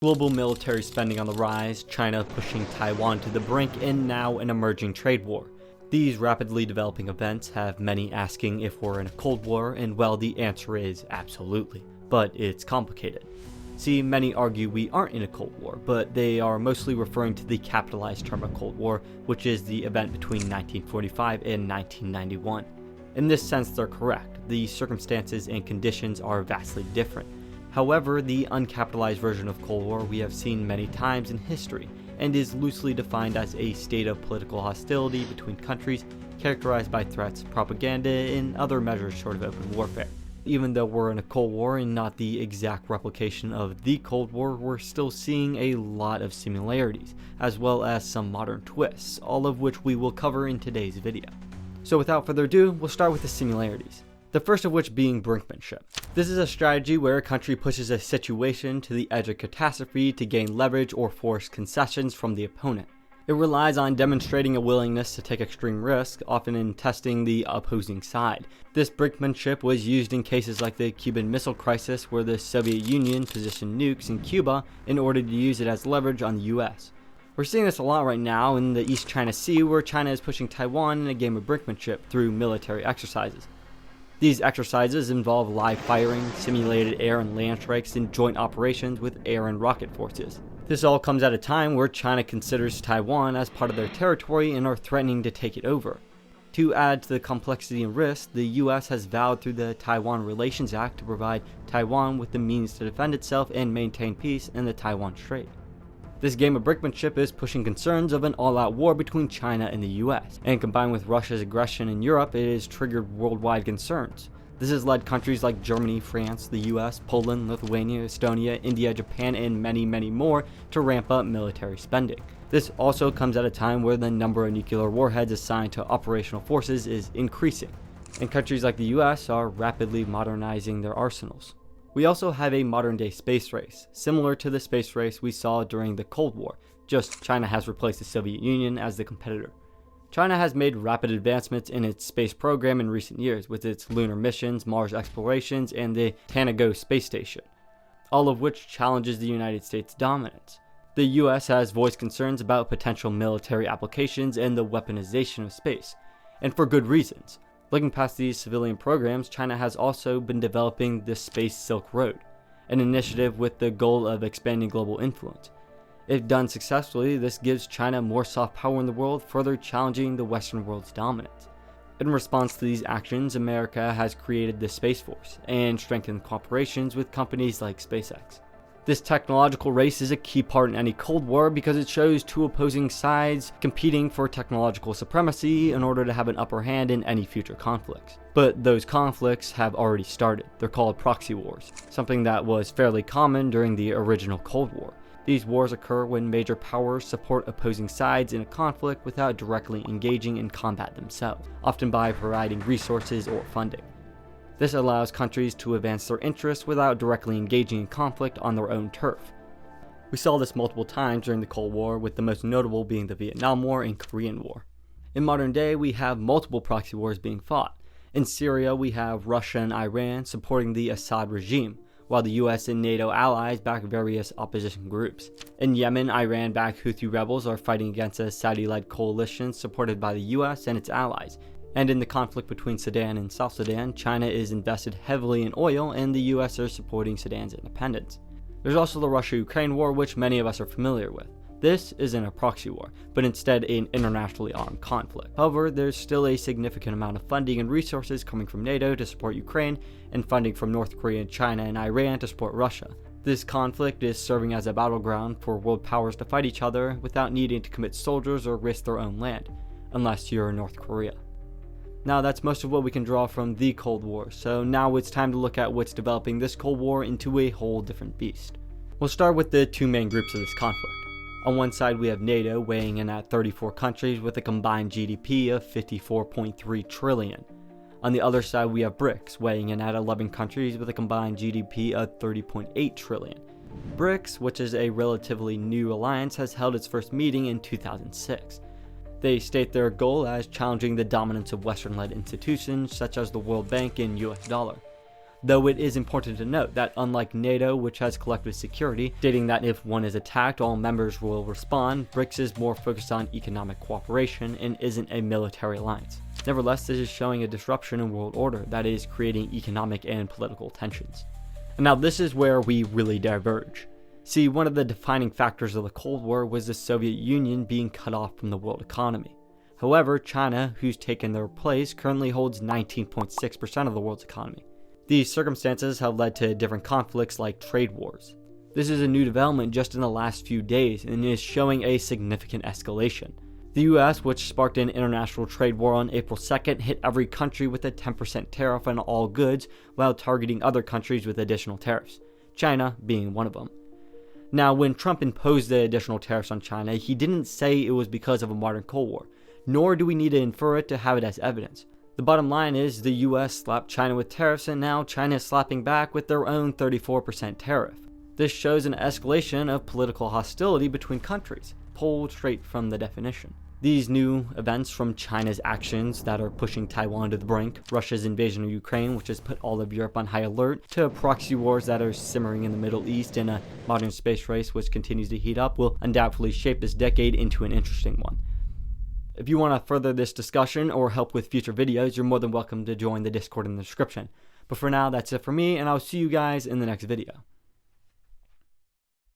Global military spending on the rise, China pushing Taiwan to the brink, and now an emerging trade war. These rapidly developing events have many asking if we're in a Cold War, and well, the answer is absolutely. But it's complicated. See, many argue we aren't in a Cold War, but they are mostly referring to the capitalized term of Cold War, which is the event between 1945 and 1991. In this sense, they're correct. The circumstances and conditions are vastly different. However, the uncapitalized version of Cold War we have seen many times in history, and is loosely defined as a state of political hostility between countries characterized by threats, propaganda, and other measures short of open warfare. Even though we're in a Cold War and not the exact replication of the Cold War, we're still seeing a lot of similarities, as well as some modern twists, all of which we will cover in today's video. So without further ado, we'll start with the similarities. The first of which being brinkmanship. This is a strategy where a country pushes a situation to the edge of catastrophe to gain leverage or force concessions from the opponent. It relies on demonstrating a willingness to take extreme risk, often in testing the opposing side. This brinkmanship was used in cases like the Cuban Missile Crisis, where the Soviet Union positioned nukes in Cuba in order to use it as leverage on the US. We're seeing this a lot right now in the East China Sea, where China is pushing Taiwan in a game of brinkmanship through military exercises. These exercises involve live firing, simulated air and land strikes, and joint operations with air and rocket forces. This all comes at a time where China considers Taiwan as part of their territory and are threatening to take it over. To add to the complexity and risk, the US has vowed through the Taiwan Relations Act to provide Taiwan with the means to defend itself and maintain peace in the Taiwan Strait. This game of brinkmanship is pushing concerns of an all-out war between China and the US, and combined with Russia's aggression in Europe, it has triggered worldwide concerns. This has led countries like Germany, France, the US, Poland, Lithuania, Estonia, India, Japan, and many more to ramp up military spending. This also comes at a time where the number of nuclear warheads assigned to operational forces is increasing, and countries like the US are rapidly modernizing their arsenals. We also have a modern-day space race, similar to the space race we saw during the Cold War, just China has replaced the Soviet Union as the competitor. China has made rapid advancements in its space program in recent years, with its lunar missions, Mars explorations, and the Tanago space station, all of which challenges the United States' dominance. The US has voiced concerns about potential military applications and the weaponization of space, and for good reasons. Looking past these civilian programs, China has also been developing the Space Silk Road, an initiative with the goal of expanding global influence. If done successfully, this gives China more soft power in the world, further challenging the Western world's dominance. In response to these actions, America has created the Space Force and strengthened cooperations with companies like SpaceX. This technological race is a key part in any Cold War because it shows two opposing sides competing for technological supremacy in order to have an upper hand in any future conflicts. But those conflicts have already started. They're called Proxy Wars, something that was fairly common during the original Cold War. These wars occur when major powers support opposing sides in a conflict without directly engaging in combat themselves, often by providing resources or funding. This allows countries to advance their interests without directly engaging in conflict on their own turf. We saw this multiple times during the Cold War, with the most notable being the Vietnam War and Korean War. In modern day, we have multiple proxy wars being fought. In Syria, we have Russia and Iran supporting the Assad regime, while the US and NATO allies back various opposition groups. In Yemen, Iran-backed Houthi rebels are fighting against a Saudi-led coalition supported by the US and its allies. And in the conflict between Sudan and South Sudan, China is invested heavily in oil and the US are supporting Sudan's independence. There's also the Russia-Ukraine war, which many of us are familiar with. This isn't a proxy war, but instead an internationally armed conflict. However, there's still a significant amount of funding and resources coming from NATO to support Ukraine, and funding from North Korea, China, and Iran to support Russia. This conflict is serving as a battleground for world powers to fight each other without needing to commit soldiers or risk their own land, unless you're North Korea. Now that's most of what we can draw from the Cold War, so now it's time to look at what's developing this Cold War into a whole different beast. We'll start with the two main groups of this conflict. On one side we have NATO weighing in at 34 countries with a combined GDP of 54.3 trillion. On the other side we have BRICS weighing in at 11 countries with a combined GDP of 30.8 trillion. BRICS, which is a relatively new alliance, has held its first meeting in 2006. They state their goal as challenging the dominance of Western-led institutions such as the World Bank and US dollar. Though it is important to note that unlike NATO, which has collective security, stating that if one is attacked, all members will respond, BRICS is more focused on economic cooperation and isn't a military alliance. Nevertheless, this is showing a disruption in world order that is creating economic and political tensions. And now this is where we really diverge. See, one of the defining factors of the Cold War was the Soviet Union being cut off from the world economy. However, China, who's taken their place, currently holds 19.6% of the world's economy. These circumstances have led to different conflicts like trade wars. This is a new development just in the last few days and is showing a significant escalation. The US, which sparked an international trade war on April 2nd, hit every country with a 10% tariff on all goods while targeting other countries with additional tariffs, China being one of them. Now, when Trump imposed the additional tariffs on China, he didn't say it was because of a modern Cold War, nor do we need to infer it to have it as evidence. The bottom line is the US slapped China with tariffs and now China is slapping back with their own 34% tariff. This shows an escalation of political hostility between countries, pulled straight from the definition. These new events, from China's actions that are pushing Taiwan to the brink, Russia's invasion of Ukraine, which has put all of Europe on high alert, to proxy wars that are simmering in the Middle East and a modern space race which continues to heat up, will undoubtedly shape this decade into an interesting one. If you want to further this discussion or help with future videos, you're more than welcome to join the Discord in the description. But for now, that's it for me, and I'll see you guys in the next video.